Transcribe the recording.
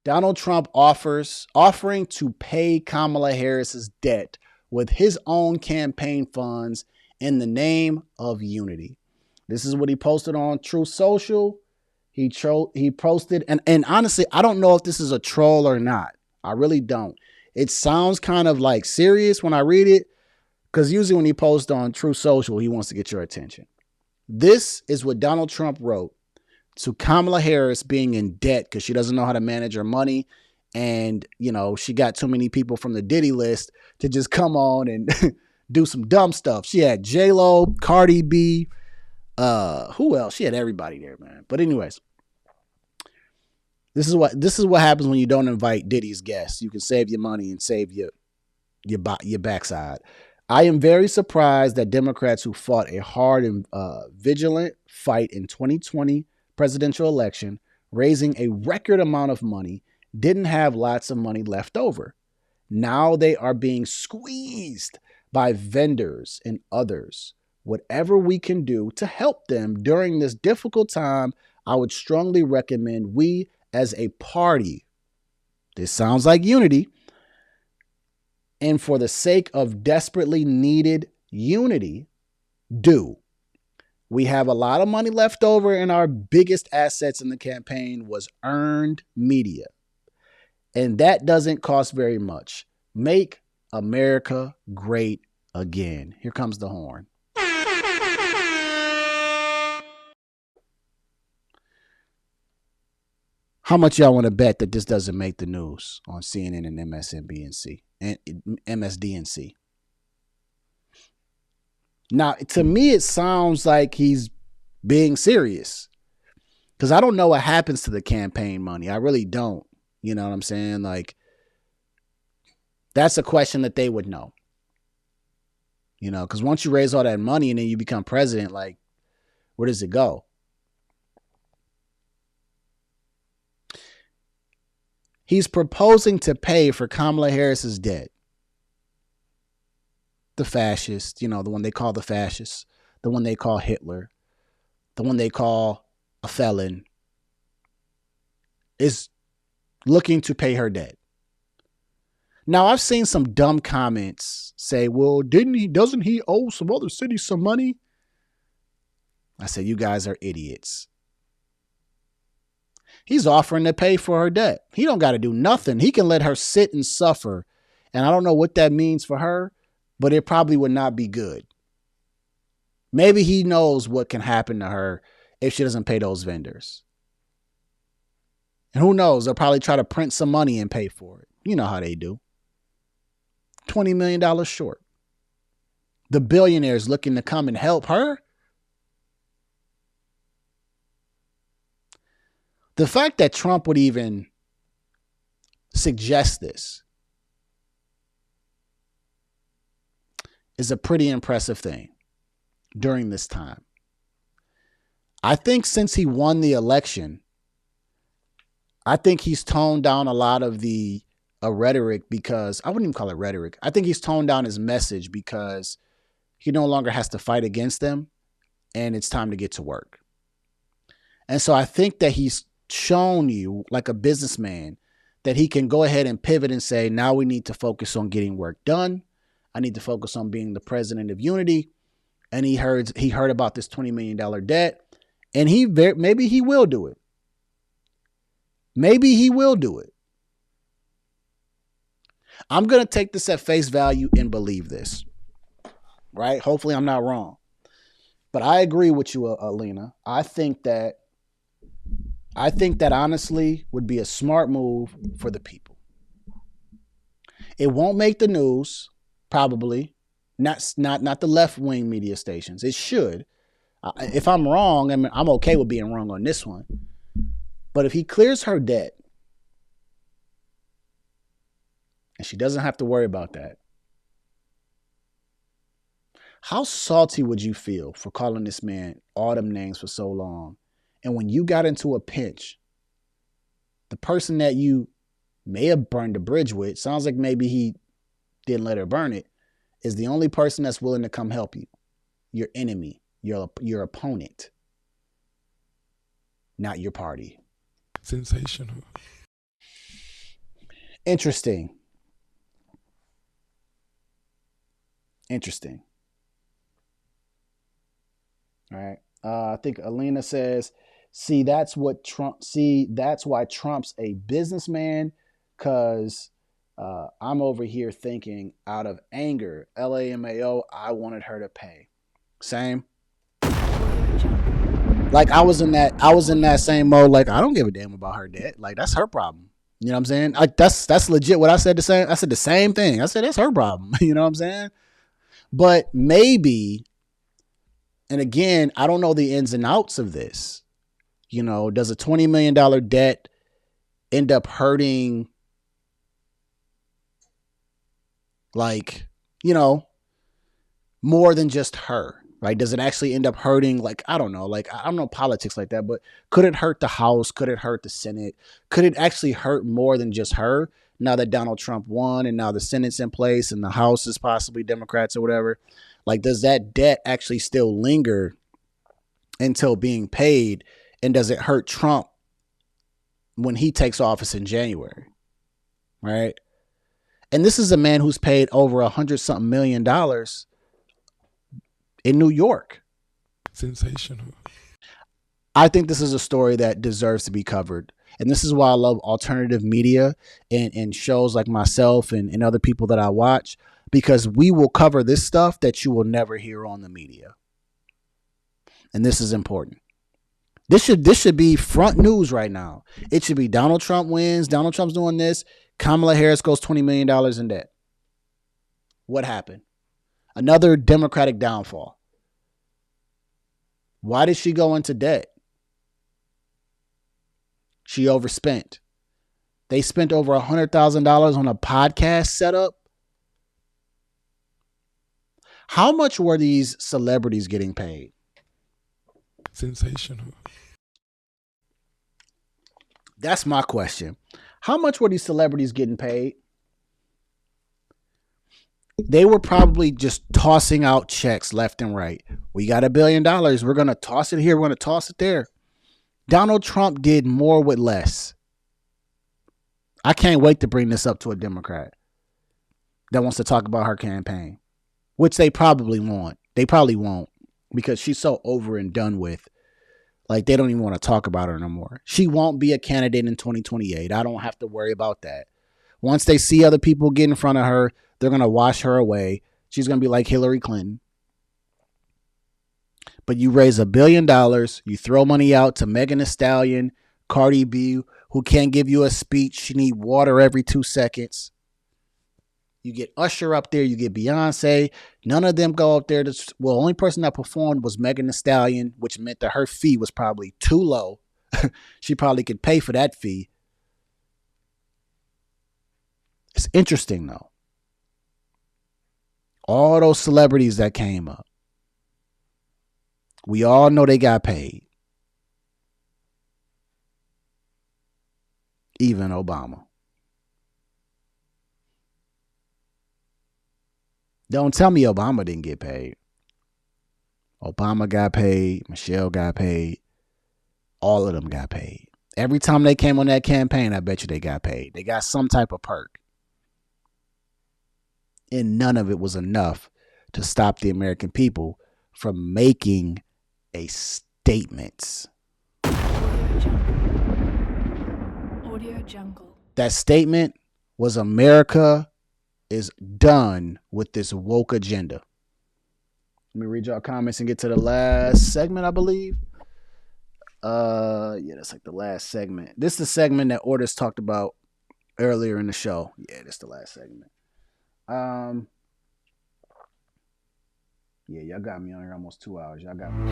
Donald Trump offering to pay Kamala Harris's debt with his own campaign funds in the name of unity. This is what he posted on Truth Social. He posted, and honestly, I don't know if this is a troll or not. I really don't. It sounds kind of like serious when I read it, because usually when he posts on Truth Social, he wants to get your attention. This is what Donald Trump wrote to Kamala Harris being in debt because she doesn't know how to manage her money. And, you know, she got too many people from the Diddy list to just come on and do some dumb stuff. She had J-Lo, Cardi B, who else? She had everybody there, man. But anyways, this is what happens when you don't invite Diddy's guests. You can save your money and save your backside. I am very surprised that Democrats who fought a hard and vigilant fight in 2020 presidential election, raising a record amount of money, didn't have lots of money left over. Now they are being squeezed by vendors and others. Whatever we can do to help them during this difficult time, I would strongly recommend we as a party, this sounds like unity, and for the sake of desperately needed unity, do. We have a lot of money left over, and our biggest assets in the campaign was earned media. And that doesn't cost very much. Make America great again. Here comes the horn. How much y'all want to bet that this doesn't make the news on CNN and MSNBC and MSDNC? Now, to me, it sounds like he's being serious because I don't know what happens to the campaign money. I really don't. You know what I'm saying? Like, that's a question that they would know. You know, because once you raise all that money and then you become president, like, where does it go? He's proposing to pay for Kamala Harris's debt. The fascist, you know, the one they call the fascist, the one they call Hitler, the one they call a felon, is looking to pay her debt. Now, I've seen some dumb comments say, well, doesn't he owe some other cities some money? I said, you guys are idiots. He's offering to pay for her debt. He don't got to do nothing. He can let her sit and suffer. And I don't know what that means for her, but it probably would not be good. Maybe he knows what can happen to her if she doesn't pay those vendors. And who knows? They'll probably try to print some money and pay for it. You know how they do. $20 million short. The billionaires looking to come and help her. The fact that Trump would even suggest this is a pretty impressive thing during this time. I think since he won the election, I think he's toned down a lot of the rhetoric because, I wouldn't even call it rhetoric. I think he's toned down his message because he no longer has to fight against them and it's time to get to work. And so I think that he's shown you, like a businessman, that he can go ahead and pivot and say, now we need to focus on getting work done. I need to focus on being the president of unity. And he heard about this $20 million debt, and maybe he will do it. Maybe he will do it. I'm going to take this at face value and believe this, right? Hopefully I'm not wrong. But I agree with you, Alina. I think that honestly would be a smart move for the people. It won't make the news, probably. Not the left-wing media stations. It should. If I'm wrong, I'm okay with being wrong on this one. But if he clears her debt, and she doesn't have to worry about that, how salty would you feel for calling this man all them names for so long? And when you got into a pinch, the person that you may have burned the bridge with, sounds like maybe he didn't let her burn it, is the only person that's willing to come help you. Your enemy, your opponent, not your party. Sensational. Interesting. Interesting. All right. I think Alina says, "See, that's what Trump. See, that's why Trump's a businessman, cause I'm over here thinking out of anger. LAMAO. I wanted her to pay. Same. Like I was in that same mode. Like I don't give a damn about her debt. Like that's her problem. You know what I'm saying? Like that's legit. What I said the same. I said the same thing. I said that's her problem. You know what I'm saying? But maybe, and again, I don't know the ins and outs of this. You know, does a $20 million debt end up hurting, like, you know, more than just her? Right? Does it actually end up hurting? Like, I don't know. Like, I don't know politics like that, but could it hurt the House? Could it hurt the Senate? Could it actually hurt more than just her? Now that Donald Trump won and now the Senate's in place and the House is possibly Democrats or whatever, like, does that debt actually still linger until being paid? And does it hurt Trump when he takes office in January? Right? And this is a man who's paid over $100-something million in New York. Sensational. I think this is a story that deserves to be covered. And this is why I love alternative media and shows like myself and other people that I watch, because we will cover this stuff that you will never hear on the media. And this is important. This should be front news right now. It should be Donald Trump wins. Donald Trump's doing this. Kamala Harris goes $20 million in debt. What happened? Another Democratic downfall. Why did she go into debt? She overspent. They spent over $100,000 on a podcast setup. How much were these celebrities getting paid? Sensational. That's my question. How much were these celebrities getting paid? They were probably just tossing out checks left and right. We got $1 billion. We're going to toss it here. We're going to toss it there. Donald Trump did more with less. I can't wait to bring this up to a Democrat that wants to talk about her campaign, which they probably won't. They probably won't, because she's so over and done with. Like, they don't even want to talk about her no more. She won't be a candidate in 2028. I don't have to worry about that. Once they see other people get in front of her, they're going to wash her away. She's going to be like Hillary Clinton. But you raise $1 billion, you throw money out to Megan Thee Stallion, Cardi B, who can't give you a speech. She need water every 2 seconds. You get Usher up there, you get Beyonce. None of them go up there. Well, the only person that performed was Megan Thee Stallion, which meant that her fee was probably too low. She probably could pay for that fee. It's interesting, though. All those celebrities that came up, we all know they got paid. Even Obama. Don't tell me Obama didn't get paid. Obama got paid. Michelle got paid. All of them got paid. Every time they came on that campaign, I bet you they got paid. They got some type of perk. And none of it was enough to stop the American people from making a statement. Audio Jungle. That statement was America is done with this woke agenda. Let me read y'all comments and get to the last segment, I believe. Yeah, that's like the last segment. This is the segment that Orders talked about earlier in the show. Yeah, this is the last segment. Yeah, y'all got me on here almost 2 hours. Y'all got me.